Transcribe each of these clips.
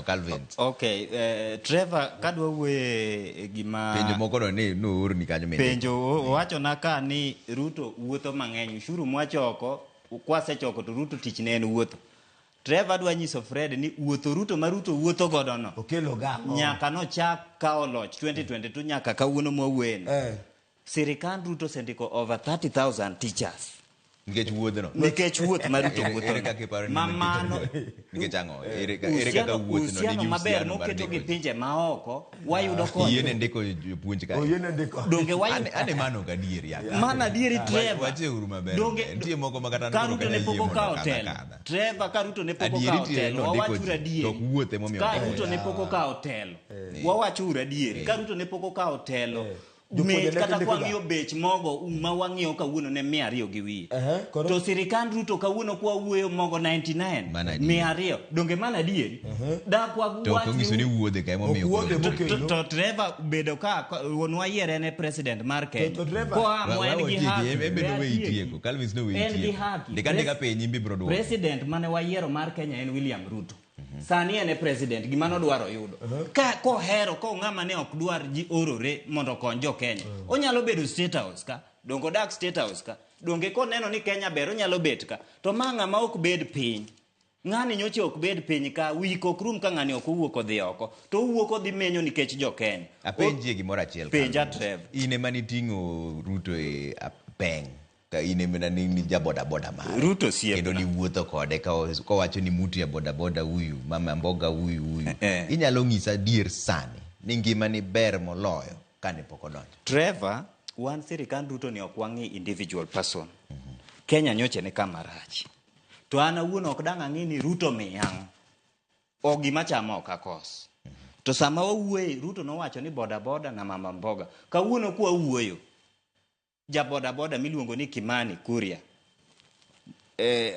Calvin. Okay, Trevor, kadwa wuoye gima penjo moko ni noor ni kanyo mende. Penjo wacho na ka ni Ruto wuotho mang'eny, ushuru mwachoko, kwasechoko to Ruto tich ne en wuotho. Trevor dwa nyiso Fred ni wuotho Ruto ma Ruto wuotho godo no. Okelo ga. Nyaka no chak kao loch 2022 nyaka kawuono mwawuoyeni. Sirikand Ruto sendiko over 30,000 teachers. Nikech wuodh no. Nikech wuoth ma Ruto wuotho. Ere kaka iparo ni mamano nikech ang'o? Ere kaka wuoth no nigi maber moketo gi pinje maoko wayudo kod yene ndiko jopuonj ka. Yene ndiko. Donge ane mano ka dier ya. Mana adieri Trevor. Wache uru maber. Nitie moko makata ka Ruto ne poko ka hotel. Trevor ka Ruto ne poko ka hotel. Wawacho adieri. Tok wuothe momiyo. Ka Ruto ne poko ka hotel. Wawacho adieri. Ka Ruto ne poko ka hotel. Mech kata kwang'iyo bech mogo ma wang'iyo kawuono ne 200 gi wiye. To sirikand Ruto kawuono kwa wuoyo mogo 99 200 donge mana adieri. Dak wach to kongiso ni wuodhe ka momiyo. To Trevor bedo ka wonwa yiere ne president mar Kenya. Ko amo en gi haki. Bedo we itieko. Calvin no we itieko. En gi haki. Deka penyi mbi bro dwaro. President mane wayiero mar Kenya en William Ruto. Sani ene president gima nodwaro yudo. Ka kohero ko ng'ama ne ok dwar ji orore mondo kony jo Kenya. Onyalo bedo state house ka, dongo dak state house ka. Donge ko neno ni Kenya ber onyalo bet ka. To ma ng'ama ok bed piny. Ng'ani nyoche ok bed piny ka wiko krum ka ng'ani ok owuok odhi oko. To owuok odhi menyo nikech jo Kenya. Apenji gimoro achiel. Penja Trevor. Ine mani ting'o Ruto e peng. Ka ine mena ni jaboda boda mare. Ruto siep. Kendo ni wuotho kode ka wacho ni mutu ya boda boda huyu, mama mboga huyu. Inyalo ng'isa dier sani ni ngima ni ber moloyo kane poko donjo. Trevor, wan sirikand Ruto ni ok wang'i individual person. Kenya nyoche ne kama rach. To an awuon ok dang' ang'i ni Ruto miyang'. O gima chama ok akos. To sama wawuoye Ruto nowacho ni boda boda na mama mboga. Kawuono kwa wuoyo. Ja boda boda miluongo ni Kimani Kuria.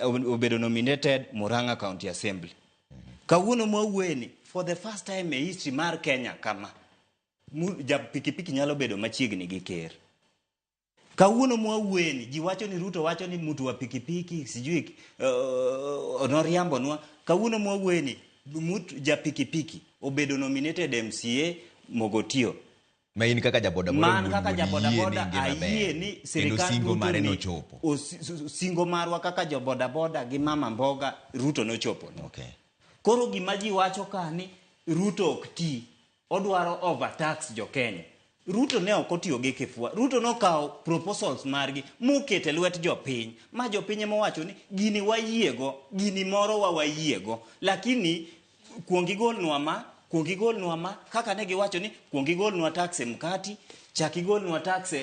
Obedo nominated Murang'a County Assembly. Kawuono mwawuoyeni for the first time in history mar Kenya kama. Ja pikipiki nyalo bedo machiegni gi ker. Kawuono mwawuoyeni ji wacho ni Ruto wacho ni mtu wa pikipiki sijui onoriambo nwa. Kawuono mwawuoyeni ja pikipiki obedo nominated MCA Mogotio. Ma in kaka jaboda boda. Man kaka jaboda boda ayie ni sirikand singo mare no chopo. Singo marwa kaka jaboda boda gi mama mboga Ruto no chopo. Okay. Koro gima ji wacho ka ni Ruto ok ti. Odwaro overtax jo Kenya. Ruto ne ok otiyo gi kifua. Ruto no kawo proposals margi mukete lwet jo piny. Ma jo piny mowacho ni gini wayiego, gini moro wayiego. Lakini kuongi gol ma kaka ne giwacho ni kuongi gol nwa tax e mkati, chaki gol nwa tax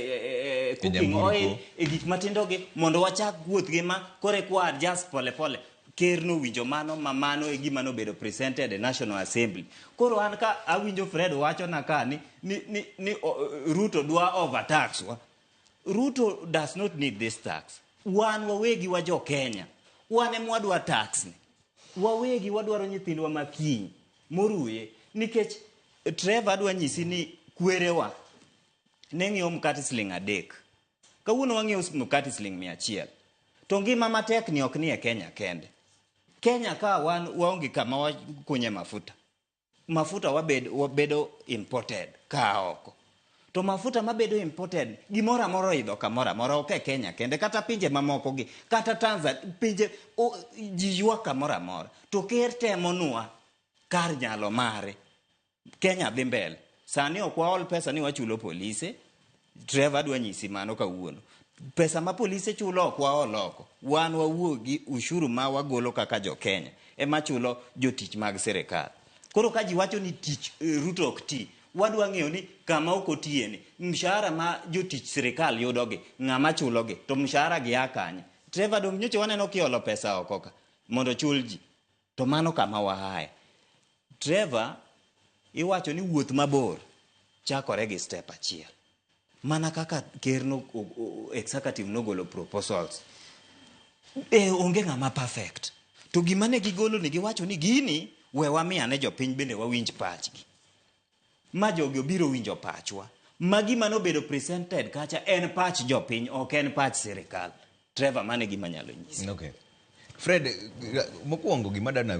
cooking oil e gik matindo gi mondo wachak wuoth gi ma kore kwa just pole pole. Ker no winjo mano e gima no bedo presented e National Assembly. Koro an ka awinjo Fred wacho na ka ni Ruto dwa overtax wa. Ruto does not need this tax. Wan wawegi wa jo Kenya. Wan emwadwa tax ni. Wawegi wadwaro nyithindwa makiny. Moruye nikech Trevor adwa nyisi ni kwerewa ne ng'iewo mkati siling 3. Kawuono wang'iewo mkati siling 100. To ngima matek ni ok ni e Kenya kende. Kenya ka waonge kama wakunye mafuta. Mafuta wabedo imported ka oko. To mafuta mabedo imported gimoro amora idho kamora mora ok Kenya kende kata pinje mamoko gi kata Tanzania pinje ji ywa kamora mora. To ker temo nwa kar nyalo mare. Kenya dhi mbele. Sani ok waol pesa ni wachulo polise. Trevor dwa nyisi mano kawuono. Pesa ma polise chulo ok waol oko. Wan wawuok gi ushuru ma wagolo kaka jo Kenya. Ema chulo jotich mag sirikal. Koro ka ji wacho ni tich Ruto ok ti. Wadwa ng'eyo ni kama ok otieni. Mshahara ma jotich sirikal yudogi. Ng'ama chulogi. To mshahara gi akanye. Trevor dong nyoche waneno kiolo pesa oko ka. Mondo chul ji. To mano kama wahaye. Trevor, iwacho ni wuoth mabor chakore gi step achiel. Mana kaka ker no executive no golo proposals. Onge ng'ama perfect. To gima ne gigolo ni giwacho ni gini we wamiya ne jopiny bende wawinj pachgi. Ma jogi obiro winjo pachwa. Ma gima nobedo presented kacha en pach jopiny ok en pach sirikal. Trevor mane gima nyalo nyisi. Okay. Fred, mokwongo gima dana